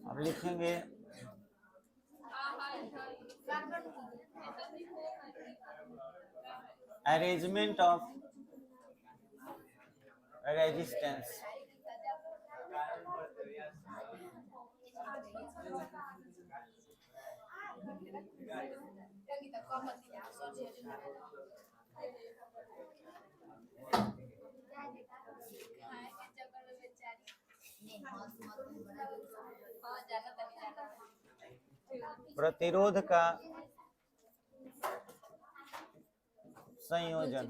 अब लिखेंगे arrangement of resistance. प्रतिरोध का संयोजन।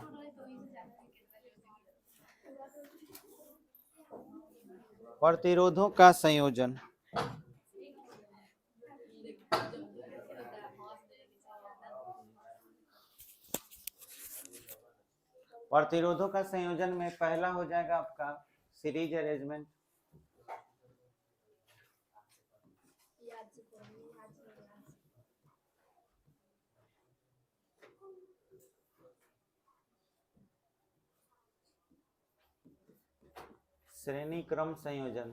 प्रतिरोधों का संयोजन। प्रतिरोधों का संयोजन में पहला हो जाएगा आपका सीरीज अरेंजमेंट। श्रेणी क्रम संयोजन।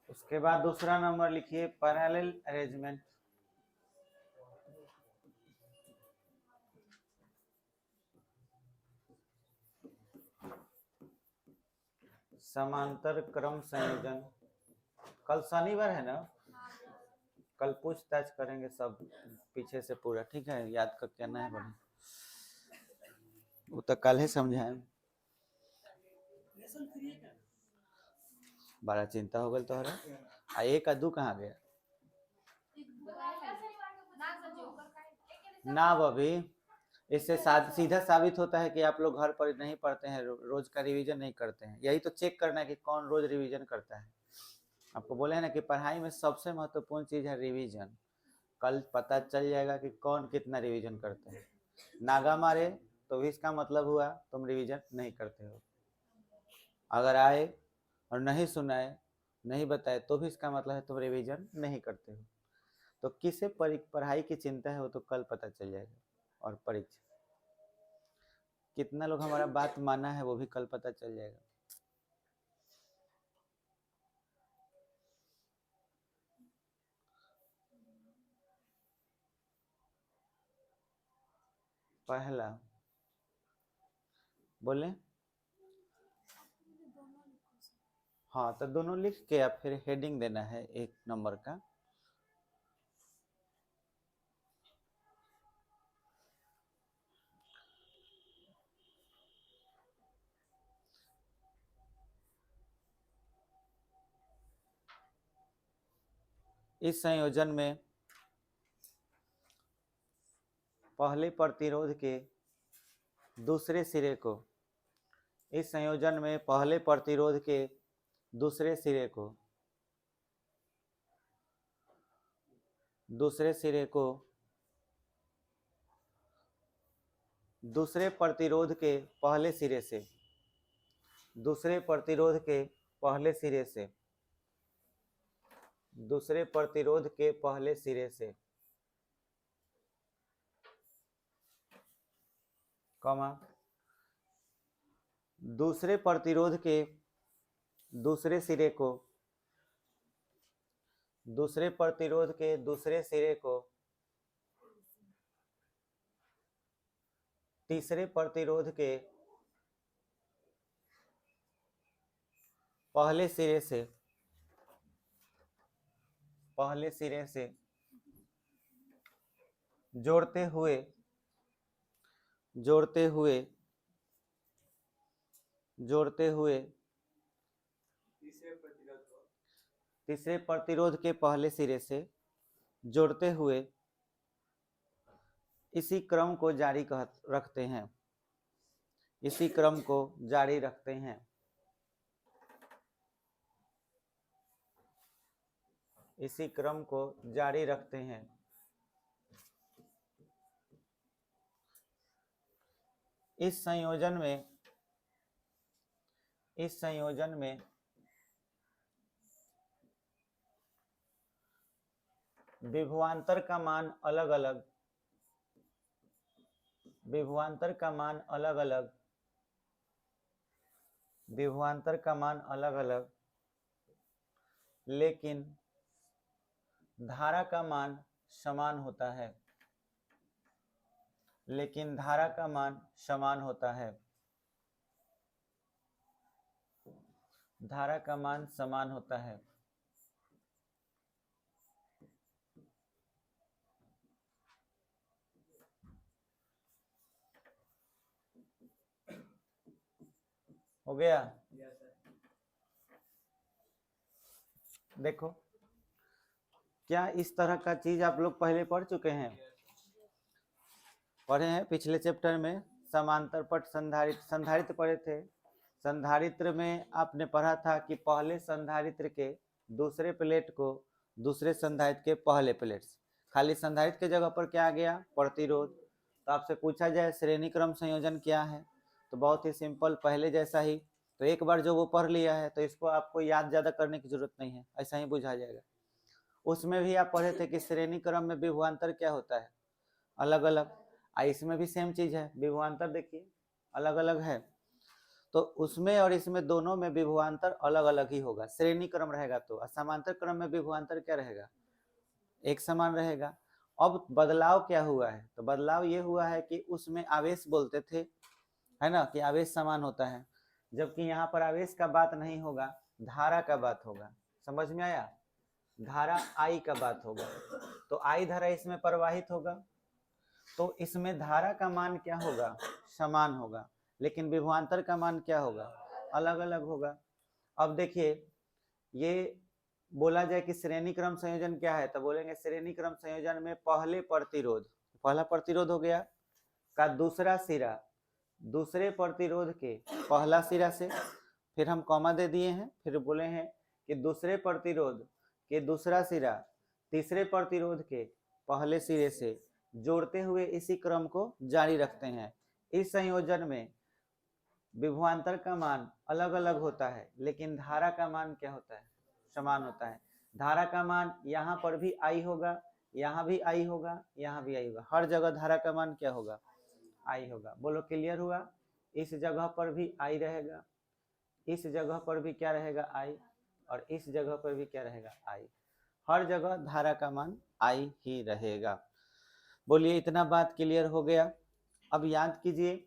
उसके बाद दूसरा नंबर लिखिए पैरेलल अरेंजमेंट। समांतर क्रम संयोजन। कल शनिवार है ना, कल पूछताछ करेंगे सब पीछे से पूरा, ठीक है, याद करके आना है बड़े, वो तो कल ही समझाए। बड़ा चिंता हो गई तोहरा। आ एक आ दू कहाँ गया ना बबी। इससे सीधा साबित होता है कि आप लोग घर पर नहीं पढ़ते हैं, रोज का रिवीजन नहीं करते हैं। यही तो चेक करना है कि कौन रोज रिवीजन करता है। आपको बोले हैं ना कि पढ़ाई में सबसे महत्वपूर्ण चीज है रिवीजन। कल पता चल जाएगा कि कौन कितना रिवीजन करते हैं। नागा मारे तो भी इसका मतलब हुआ तुम रिवीजन नहीं करते हो। अगर आए और नहीं सुनाए, नहीं बताए, तो भी इसका मतलब है तुम रिवीजन नहीं करते हो। तो किसे पढ़ाई की चिंता है वो तो कल पता चल जाएगा। और परीक्षा कितना लोग हमारा बात माना है वो भी कल पता चल जाएगा। पहला बोले हाँ, तो दोनों लिख के आप फिर हेडिंग देना है एक नंबर का। इस संयोजन में पहले प्रतिरोध के दूसरे सिरे को, इस संयोजन में पहले प्रतिरोध के दूसरे सिरे को, दूसरे सिरे को दूसरे प्रतिरोध के पहले सिरे से, दूसरे प्रतिरोध के पहले सिरे से, दूसरे प्रतिरोध के पहले सिरे से, कॉमा, दूसरे प्रतिरोध के दूसरे सिरे को, दूसरे प्रतिरोध के दूसरे सिरे को तीसरे प्रतिरोध के पहले सिरे से, पहले सिरे से जोड़ते हुए, जोड़ते हुए, जोड़ते हुए तीसरे प्रतिरोध के पहले सिरे से जोड़ते हुए इसी क्रम को जारी रखते हैं, इसी क्रम को जारी रखते हैं, इसी क्रम को जारी रखते हैं। इस संयोजन में, इस संयोजन में विभवांतर का मान अलग अलग, विभवांतर का मान अलग अलग, विभवांतर का मान अलग अलग, लेकिन धारा का मान समान होता है, लेकिन धारा का मान समान होता है, धारा का मान समान होता है। हो गया? देखो, क्या इस तरह का चीज आप लोग पहले पढ़ चुके हैं? पढ़े हैं पिछले चैप्टर में समांतर पट संधारित्र, संधारित्र पढ़े थे। संधारित्र में आपने पढ़ा था कि पहले संधारित्र के दूसरे प्लेट को दूसरे संधारित्र के पहले प्लेट से, खाली संधारित्र के जगह पर क्या आ गया? प्रतिरोध। तो आपसे पूछा जाए श्रेणी क्रम संयोजन क्या है, तो बहुत ही सिंपल, पहले जैसा ही। तो एक बार जो वो पढ़ लिया है तो इसको आपको याद ज्यादा करने की जरूरत नहीं है, ऐसा ही बुझा जाएगा। उसमें भी आप पढ़े थे कि श्रेणी क्रम में विभवांतर क्या होता है? अलग अलग। इसमें भी सेम चीज है, विभवांतर देखिए अलग अलग है, तो उसमें और इसमें दोनों में विभवांतर अलग अलग ही होगा। श्रेणी क्रम रहेगा तो, समांतर क्रम में विभवांतर क्या रहेगा? एक समान रहेगा। अब बदलाव क्या हुआ है? तो बदलाव ये हुआ है कि उसमें आवेश बोलते थे, है ना, कि आवेश समान होता है, जबकि यहाँ पर आवेश का बात नहीं होगा, धारा का बात होगा। समझ में आया? धारा आई का बात होगा, तो आई धारा इसमें प्रवाहित होगा, तो इसमें धारा का मान क्या होगा? समान होगा, लेकिन विभवांतर का मान क्या होगा? अलग अलग होगा। अब देखिए, ये बोला जाए कि श्रेणी क्रम संयोजन क्या है, तो बोलेंगे श्रेणी क्रम संयोजन में पहले प्रतिरोध, पहला प्रतिरोध हो गया, का दूसरा सिरा दूसरे प्रतिरोध के पहला सिरा से, फिर हम कॉमा दे दिए हैं, फिर बोले हैं कि दूसरे प्रतिरोध के दूसरा सिरा तीसरे प्रतिरोध के पहले सिरे से जोड़ते हुए इसी क्रम को जारी रखते हैं। इस संयोजन में विभवांतर का मान अलग अलग होता है, लेकिन धारा का मान क्या होता है? समान होता है। धारा का मान यहाँ पर भी आई होगा, यहाँ भी आई होगा, यहाँ भी आई होगा, हर जगह धारा का मान क्या होगा? आई होगा। बोलो क्लियर हुआ? इस जगह पर भी आई रहेगा, इस जगह पर भी क्या रहेगा? आई, और इस जगह पर भी क्या रहेगा? आई। हर जगह धारा का मान आई ही रहेगा। बोलिए इतना बात क्लियर हो गया? अब याद कीजिए,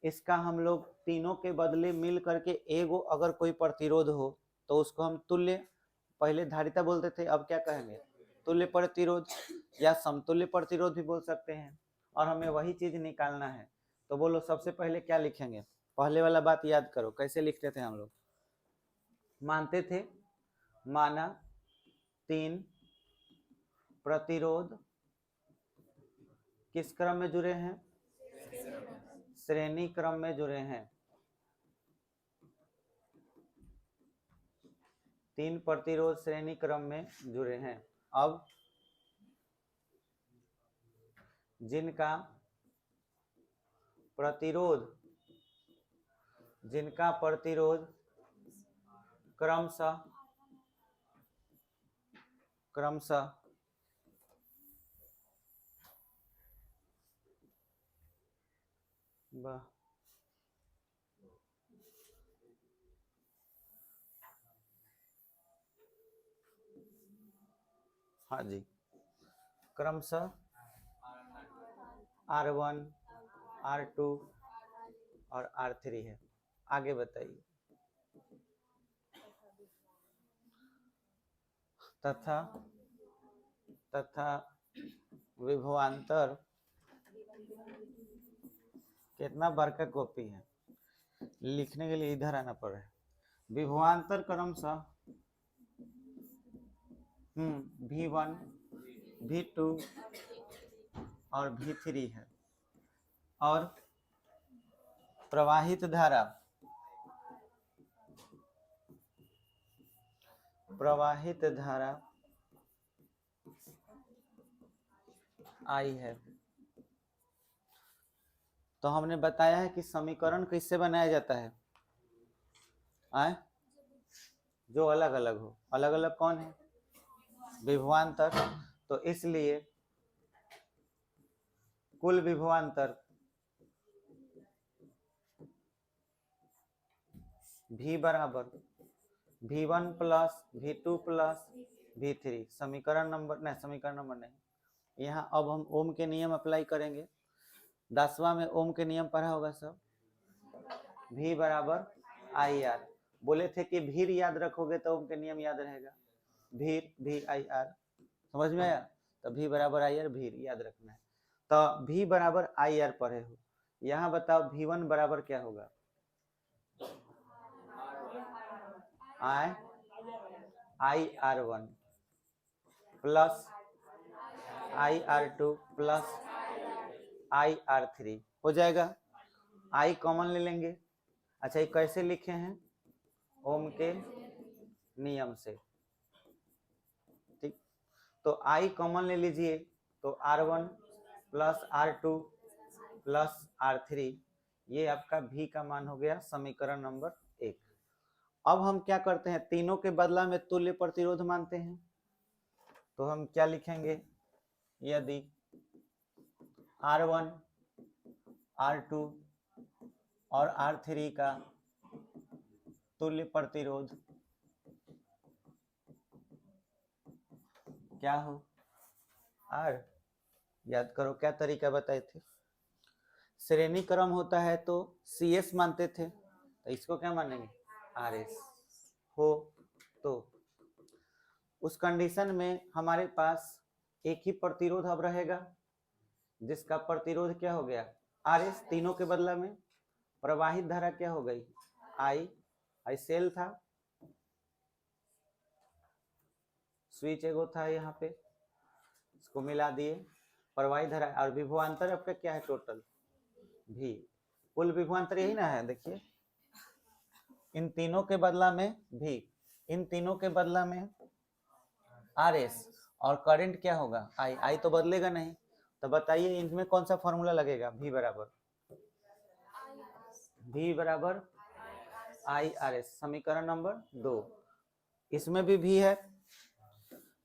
इसका हम लोग तीनों के बदले मिल करके एगो अगर कोई प्रतिरोध हो तो उसको हम तुल्य, पहले धारिता बोलते थे, अब क्या कहेंगे? तुल्य प्रतिरोध या समतुल्य प्रतिरोध भी बोल सकते हैं, और हमें वही चीज निकालना है। तो बोलो सबसे पहले क्या लिखेंगे? पहले वाला बात याद करो, कैसे लिखते थे हम लोग? मानते थे, माना 3 प्रतिरोध किस क्रम में जुड़े हैं? श्रेणी क्रम में जुड़े हैं। 3 प्रतिरोध श्रेणी क्रम में जुड़े हैं। अब जिनका प्रतिरोध क्रमशः हाँ जी, क्रमशः R1, R2 और R3 है। आगे बताइए। तथा विभवांतर, कितना बार का कॉपी है, लिखने के लिए इधर आना पड़ रहा है। विभवांतर क्रमशः V1, V2 और V3 है, और प्रवाहित धारा I है। तो हमने बताया है कि समीकरण किससे बनाया जाता है? जो अलग अलग हो। अलग अलग कौन है? विभवांतर। तो इसलिए कुल विभवांतर V बराबर V1 plus V2 plus V3, समीकरण नंबर नहीं, यहाँ अब हम ओम के नियम अप्लाई करेंगे। 10वां में ओम के नियम पढ़ा होगा सब। V बराबर IR, बोले थे कि भीर याद रखोगे तो ओम के नियम याद रहेगा। भीर VIR, समझ में आया? तो V बराबर IR, भीर याद रखना है। तो V बराबर IR पढ़े हो, यहाँ बताओ V1 बराबर क्या होगा? IR1 plus IR2 plus IR3 हो जाएगा। I कॉमन ले लेंगे। अच्छा, ये कैसे लिखे हैं? ओम के नियम से, ठीक। तो I कॉमन ले लीजिए, तो R1 plus R2 plus R3, ये आपका V का मान हो गया समीकरण नंबर 1। अब हम क्या करते हैं, तीनों के बदला में तुल्य प्रतिरोध मानते हैं। तो हम क्या लिखेंगे, यदि R1 R2 और R3 का तुल्य प्रतिरोध क्या हो? R, याद करो क्या तरीका बताए थे, श्रेणी क्रम होता है तो CS मानते थे, तो इसको क्या मानेंगे? RS हो। तो उस कंडीशन में हमारे पास एक ही प्रतिरोध अब रहेगा, जिसका प्रतिरोध क्या हो गया? RS। तीनों के बदला में प्रवाहित धारा क्या हो गई? I सेल था, स्विच एगो था यहाँ पे, इसको मिला दिए, प्रवाहित धारा। और विभवांतर आपका क्या है टोटल? V। कुल विभवांतर यही ना है, देखिए इन तीनों के बदला में V, इन तीनों के बदला में RS, और करंट क्या होगा? I तो बदलेगा नहीं। तो बताइए इनमें कौन सा फॉर्मूला लगेगा? V बराबर IRS, समीकरण नंबर 2। इसमें भी V है,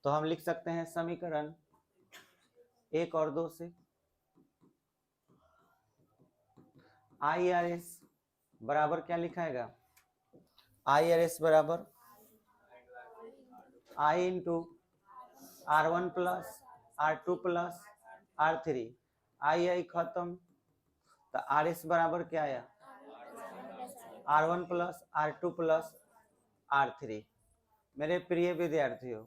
तो हम लिख सकते हैं समीकरण 1 और 2 से IRS बराबर क्या लिखाएगा? IRS बराबर I into R1 plus R2 plus R3, I खत्म, तो RS बराबर क्या आया? R1 plus R2 plus R3। मेरे प्रिय विद्यार्थियों,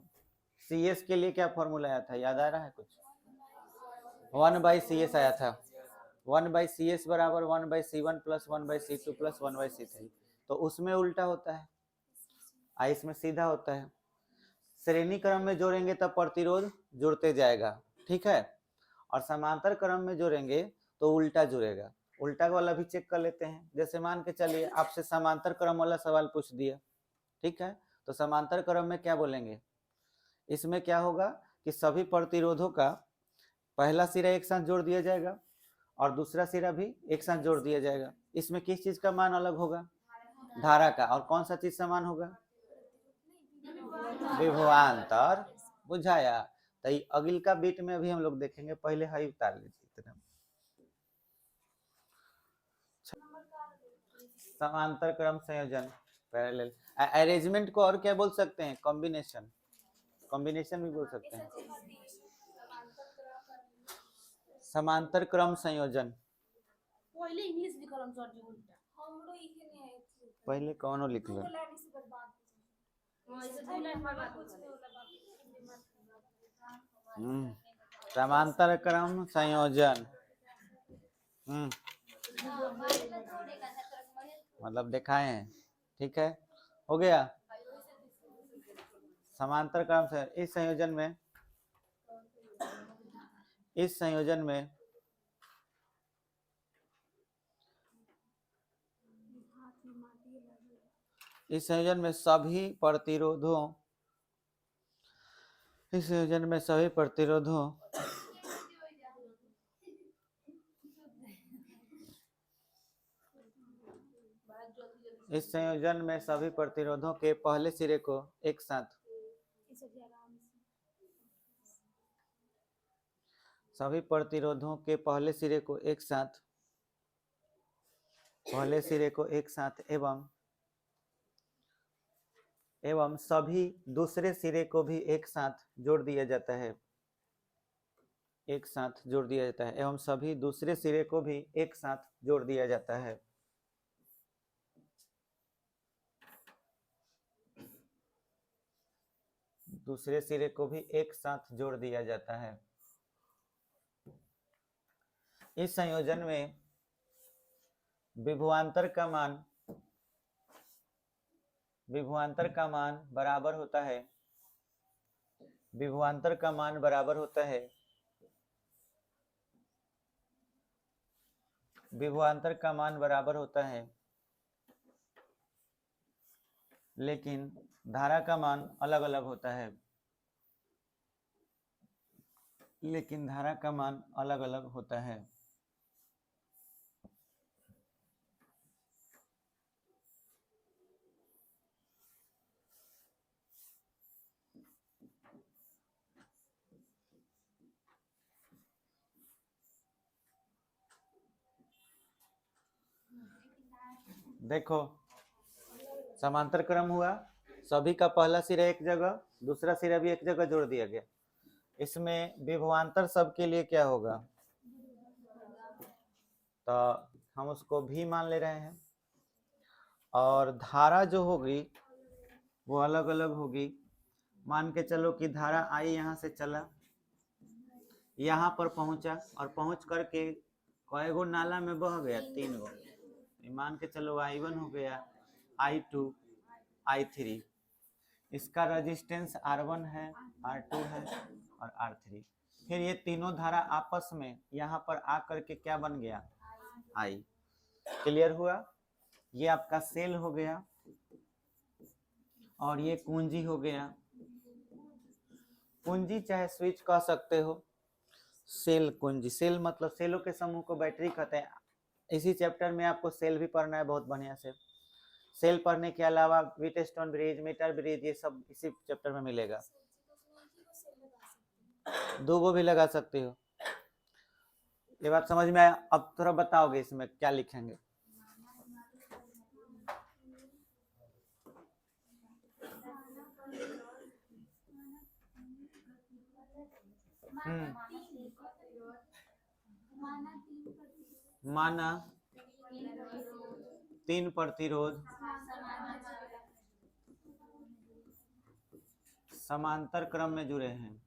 CS के लिए क्या फॉर्मूला आया था, याद आ रहा है कुछ? 1/CS आया था। 1/CS बराबर 1/C1 plus 1/C2 plus 1/C3। तो उसमें उल्टा होता है, इसमें सीधा होता है। श्रेणी क्रम में जोड़ेंगे तब प्रतिरोध जुड़ते जाएगा, ठीक है, और समांतर क्रम में जोड़ेंगे तो उल्टा जुड़ेगा। उल्टा वाला भी चेक कर लेते हैं। जैसे मान के चलिए आपसे समांतर क्रम वाला सवाल पूछ दिया, ठीक है, तो समांतर क्रम में क्या बोलेंगे? इसमें क्या होगा कि सभी प्रतिरोधों का पहला सिरा एक साथ जोड़ दिया जाएगा और दूसरा सिरा भी एक साथ जोड़ दिया जाएगा। इसमें किस चीज का मान अलग होगा? धारा का। और कौन सा चीज समान होगा? विभवांतर। बुझाया? तो अगल का बीट में अभी हम लोग देखेंगे, पहले हाई उतार लीजिए इतना। समांतर क्रम संयोजन, पैरेलल अरेंजमेंट को और क्या बोल सकते हैं? कॉम्बिनेशन, कॉम्बिनेशन भी बोल सकते हैं। समांतर क्रम संयोजन पहले इंग्लिश लिखल सर जी उल्टा, हमरो इखे नहीं है, पहले कौनो लिख लो। समांतर क्रम संयोजन, मतलब दिखाए हैं, ठीक है, हो गया। समांतर क्रम से इस संयोजन में इस संयोजन में सभी प्रतिरोधों इस संयोजन में सभी प्रतिरोधों इस संयोजन में सभी प्रतिरोधों के पहले सिरे को एक साथ सभी प्रतिरोधों के पहले सिरे को एक साथ एवं एवं सभी दूसरे सिरे को भी एक साथ जोड़ दिया जाता है, एक साथ जोड़ दिया जाता है, एवं सभी दूसरे सिरे को भी एक साथ जोड़ दिया जाता है। दूसरे सिरे को भी एक साथ जोड़ दिया जाता है। इस संयोजन में विभवांतर का मान बराबर होता है, विभवांतर का मान बराबर होता है, विभवांतर का मान बराबर होता है, लेकिन धारा का मान अलग अलग होता है, लेकिन धारा का मान अलग अलग होता है। देखो समांतर क्रम हुआ, सभी का पहला सिरा एक जगह, दूसरा सिरा भी एक जगह जोड़ दिया गया। इसमें विभवांतर सबके लिए क्या होगा, तो हम उसको भी मान ले रहे हैं, और धारा जो होगी वो अलग अलग होगी। मान के चलो कि धारा आई यहाँ से चला, यहाँ पर पहुंचा, और पहुंच करके कई गो नाला में बह गया, 3 गो। मान के चलो I1 हो गया, I2, I3। इसका रेजिस्टेंस R1 है, R2 है और R3। फिर ये तीनों धारा आपस में यहाँ पर आकर के क्या बन गया, I। क्लियर हुआ? ये आपका सेल हो गया और ये कुंजी हो गया। कुंजी चाहे स्विच कह सकते हो, सेल कुंजी, सेल मतलब सेलों के समूह को बैटरी कहते हैं। इसी चैप्टर में आपको सेल भी पढ़ना है बहुत बढ़िया से। सेल पढ़ने के अलावा व्हीटस्टोन ब्रिज, मीटर ब्रिज, ये सब इसी चैप्टर में मिलेगा। 2 गो भी लगा सकते हो। ये बात समझ में आया? अब थोड़ा बताओगे इसमें क्या लिखेंगे। माना 3 प्रतिरोध समांतर क्रम में जुड़े हैं,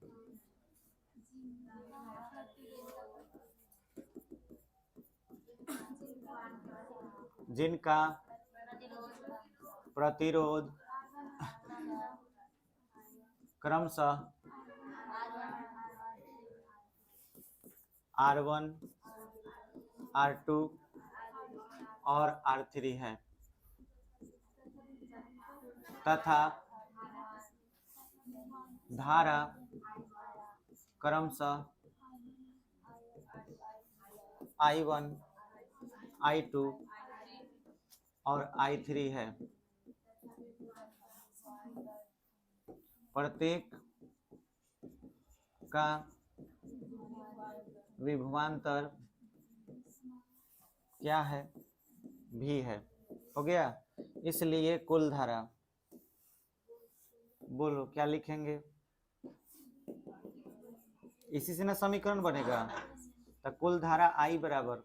जिनका प्रतिरोध क्रमशः R1, R2 और R3 है, तथा धारा क्रमशः I1, I2 और I3 है। प्रत्येक का विभवांतर क्या है, भी है। हो गया? इसलिए कुल धारा, बोलो क्या लिखेंगे? इसी से ना समीकरण बनेगा। तो कुल धारा I बराबर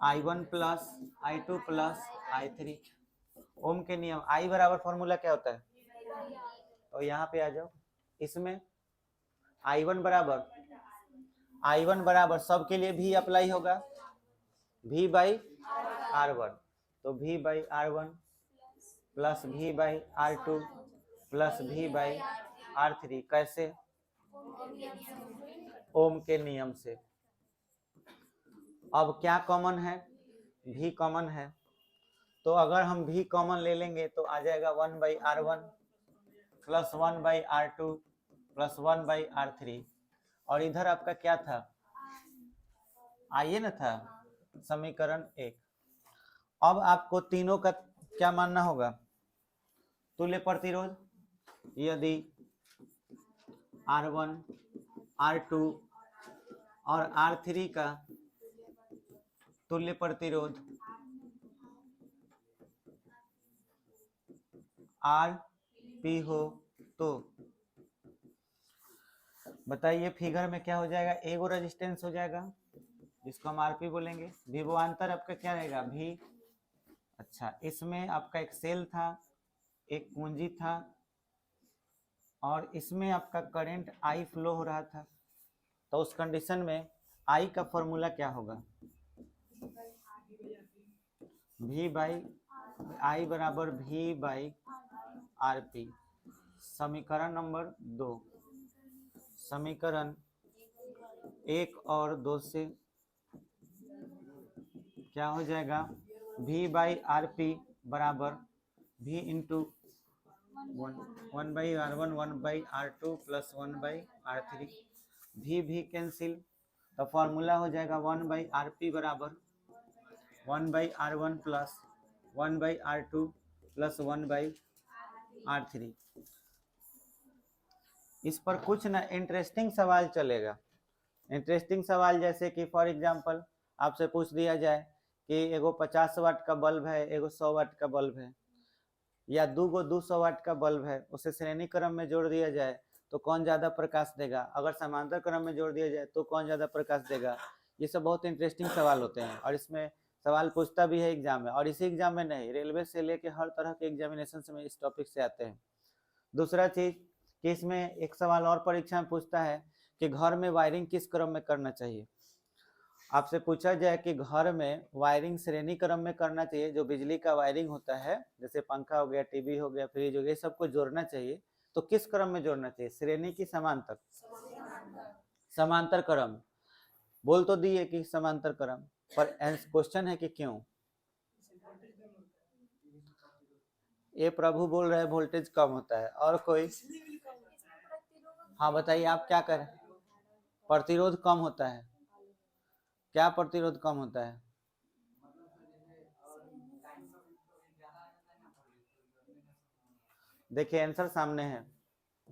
I1 plus I2 plus I3। ओम के नियम, I बराबर फॉर्मूला क्या होता है? तो यहाँ पे आ जाओ, इसमें I1 बराबर सबके लिए भी अप्लाई होगा, V बाई R1। तो V by R1 plus V by R2 plus V by R3। कैसे? ओम के नियम से। अब क्या कॉमन है? V कॉमन है, तो अगर हम V कॉमन ले लेंगे तो आ जाएगा 1 by R1 plus 1 by R2 plus 1 by R3। और इधर आपका क्या था, आइए ना था, समीकरण 1। अब आपको तीनों का क्या मानना होगा, तुल्य प्रतिरोध। यदि R1, R2 और R3 का तुल्य प्रतिरोध आर पी हो तो बताइए फिगर में क्या हो जाएगा, एगो रेजिस्टेंस हो जाएगा जिसको हम आरपी बोलेंगे। विभवांतर आपका क्या रहेगा भी। अच्छा, इसमें आपका एक सेल था, एक कुंजी था, और इसमें आपका करंट आई फ्लो हो रहा था। तो उस कंडीशन में आई का फॉर्मूला क्या होगा, भी बाई आई बराबर भी बाई आर पी। समीकरण नंबर 2, समीकरण 1 और 2 से क्या हो जाएगा, v बाई आर पी बराबर v into 1 by R one 1 by R two plus 1 by R three. भी कैंसिल, तो फॉर्मूला हो जाएगा 1 बाई आर पी बराबर 1 by R one plus 1 by R two plus 1 by R three. इस पर कुछ ना इंटरेस्टिंग सवाल चलेगा। इंटरेस्टिंग सवाल जैसे कि फॉर एग्जांपल आपसे पूछ दिया जाए कि एगो 50 वाट का बल्ब है, एगो 100 वाट का बल्ब है, या दूगो 200 वाट का बल्ब है, उसे श्रेणी क्रम में जोड़ दिया जाए तो कौन ज्यादा प्रकाश देगा, अगर समांतर क्रम में जोड़ दिया जाए तो कौन ज्यादा प्रकाश देगा। ये सब बहुत इंटरेस्टिंग सवाल होते हैं और इसमें सवाल पूछता भी है एग्जाम में, और इसी एग्जाम में नहीं, रेलवे से लेके हर तरह के एग्जामिनेशन में इस टॉपिक से आते हैं। दूसरा चीज कि इसमें एक सवाल और परीक्षा में पूछता है कि घर में वायरिंग किस क्रम में करना चाहिए। आपसे पूछा जाए कि घर में वायरिंग श्रेणी क्रम में करना चाहिए, जो बिजली का वायरिंग होता है जैसे पंखा हो गया, टीवी हो गया, फ्रिज हो गया, ये सबको जोड़ना चाहिए, तो किस क्रम में जोड़ना चाहिए, श्रेणी की समांतर। समांतर क्रम बोल तो दिए कि समांतर क्रम, पर क्वेश्चन है कि क्यों। ये प्रभु बोल रहे हैं वोल्टेज कम होता है, और कोई। हाँ बताइए आप क्या करें। प्रतिरोध कम होता है, क्या प्रतिरोध कम होता है। देखिए आंसर सामने है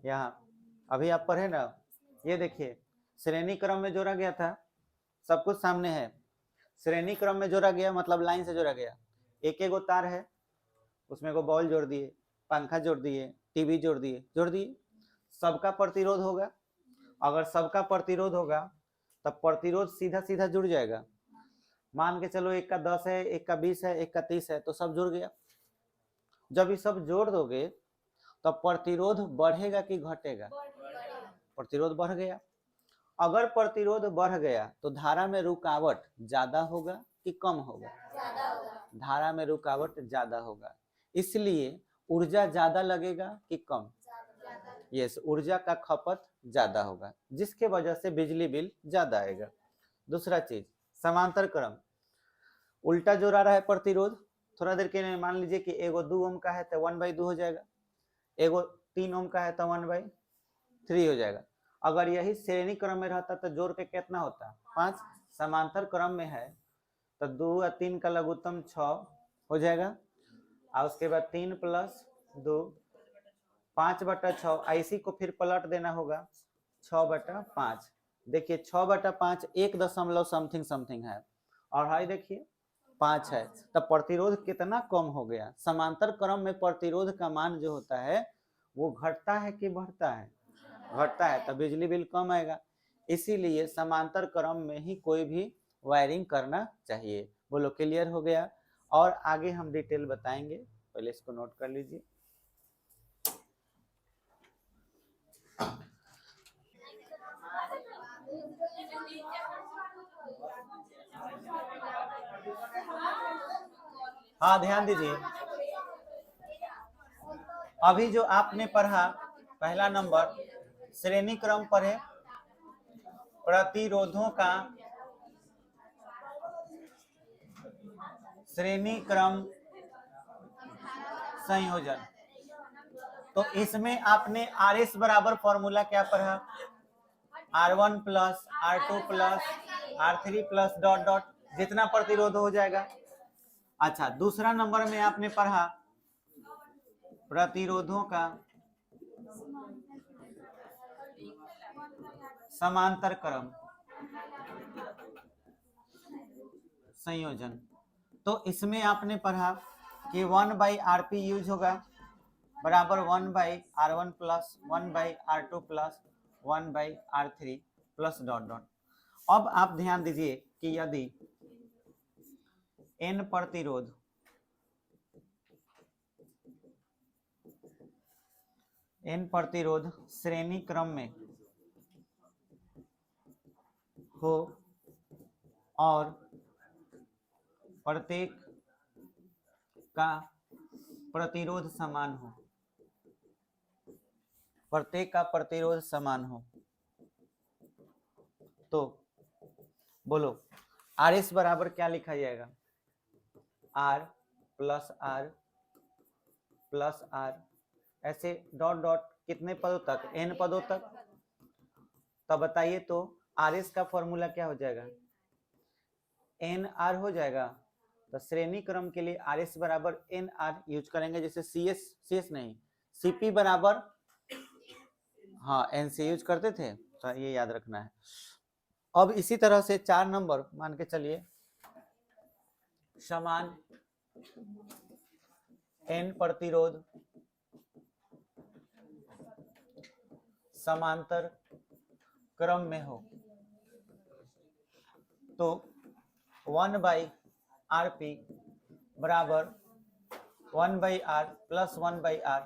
यहाँ, अभी आप पढ़े ना, ये देखिए श्रेणी क्रम में जोड़ा गया था, सब कुछ सामने है। श्रेणी क्रम में जोड़ा गया मतलब लाइन से जोड़ा गया, एक एक तार है, उसमें को बॉल जोड़ दिए, पंखा जोड़ दिए, टीवी जोड़ दिए, सबका प्रतिरोध होगा। अगर सबका प्रतिरोध होगा तब प्रतिरोध सीधा सीधा जुड़ जाएगा। मान के चलो एक का 10 है, एक का 20 है, एक का 30 है, तो सब जुड़ गया। जब ये सब जोड़ दोगे तो प्रतिरोध बढ़ेगा कि घटेगा, प्रतिरोध बढ़ गया। अगर प्रतिरोध बढ़ गया तो धारा में रुकावट ज्यादा होगा कि कम होगा, धारा में रुकावट ज्यादा होगा, इसलिए ऊर्जा ज्यादा लगेगा कि कम, यस ऊर्जा का खपत ज्यादा होगा, जिसके वजह से बिजली बिल ज्यादा आएगा। दूसरा चीज समांतर क्रम, उल्टा जोड़ा रहा है प्रतिरोध, थोड़ा देर के लिए मान लीजिए कि एगो 2 ओम का है तो 1/2 हो जाएगा, एगो 3 ओम का है तो 1/3 हो जाएगा। अगर यही श्रेणी क्रम में रहता तो जोड़ के कितना होता 5, समांतर क्रम में है तो 2 और 3 का लघुत्तम 6 हो जाएगा, और उसके बाद 3 + 2 5/6, इसी को फिर पलट देना होगा 6/5। देखिए 6/5 1 दशमलव समथिंग समथिंग है, और हाई देखिए 5 है, तब प्रतिरोध कितना कम हो गया। समांतर क्रम में प्रतिरोध का मान जो होता है वो घटता है कि बढ़ता है, घटता है, तब बिजली बिल कम आएगा। इसीलिए समांतर क्रम में ही कोई भी वायरिंग करना चाहिए। बोलो क्लियर हो गया। और आगे हम डिटेल बताएंगे, पहले इसको नोट कर लीजिए। हाँ ध्यान दीजिए, अभी जो आपने पढ़ा पहला नंबर श्रेणी क्रम पढ़े, प्रतिरोधों का श्रेणी क्रम संयोजन, तो इसमें आपने RS बराबर फॉर्मूला क्या पढ़ा, R1 plus R2 plus R3 plus dot dot, जितना प्रतिरोध हो जाएगा। अच्छा दूसरा नंबर में आपने पढ़ा प्रतिरोधों का समांतर क्रम संयोजन, तो इसमें आपने पढ़ा कि 1/RP यूज होगा, बराबर 1/R1 plus 1/R2 plus 1/R3 plus dot dot. अब आप ध्यान दीजिए कि यदि n प्रतिरोध श्रेणी क्रम में हो और प्रत्येक का प्रतिरोध समान हो, प्रत्येक का प्रतिरोध समान हो, तो बोलो RS बराबर क्या लिखा जाएगा? R प्लस R ऐसे डॉट डॉट कितने पदों तक? n पदों तक। तो बताइए तो RS का फॉर्मूला क्या हो जाएगा? NR हो जाएगा। तो श्रेणी क्रम के लिए RS बराबर NR यूज करेंगे, जैसे CS नहीं, CP बराबर हाँ NC यूज करते थे, तो ये याद रखना है। अब इसी तरह से 4 नंबर मान के चलिए, समान n प्रतिरोध समांतर क्रम में हो, तो 1/RP बराबर 1/R plus 1/R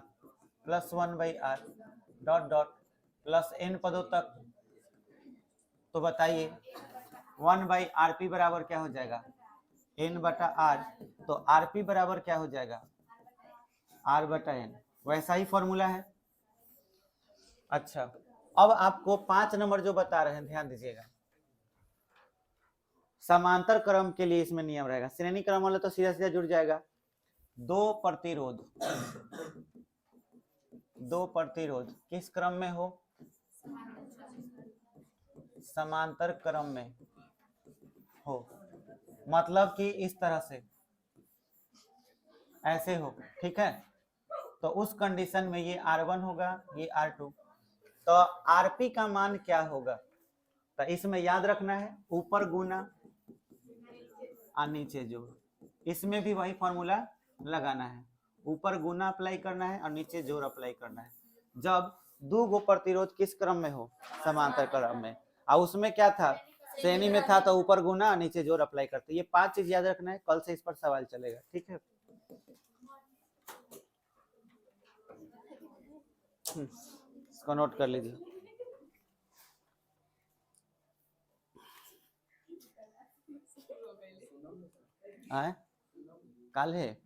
plus 1/R dot dot plus n पदों तक। तो बताइए 1/RP बराबर क्या हो जाएगा? n/R। तो RP बराबर क्या हो जाएगा? R/n। वैसा ही फॉर्मूला है। अच्छा, अब आपको 5 नंबर जो बता रहे हैं ध्यान दीजिएगा। समांतर क्रम के लिए इसमें नियम रहेगा, श्रेणी क्रम वाला तो सीधा सीधा जुड़ जाएगा। दो प्रतिरोध किस क्रम में हो? समांतर क्रम में हो, मतलब कि इस तरह से ऐसे हो, ठीक है। तो उस कंडीशन में ये R1 होगा, ये R2। तो RP का मान क्या होगा? तो इसमें याद रखना है ऊपर गुना और नीचे जोड़, इसमें भी वही फॉर्मूला लगाना है, ऊपर गुना अप्लाई करना है और नीचे जोड़ अप्लाई करना है। जब दो गो प्रतिरोध किस क्रम में हो? समांतर क्रम में। और उसमें क्या था? श्रेणी में था, तो ऊपर गुना और नीचे जोड़ अप्लाई करते। ये 5 चीज याद रखना है, कल से इस पर सवाल चलेगा, ठीक है। इसको नोट कर लीजिए। आए काल है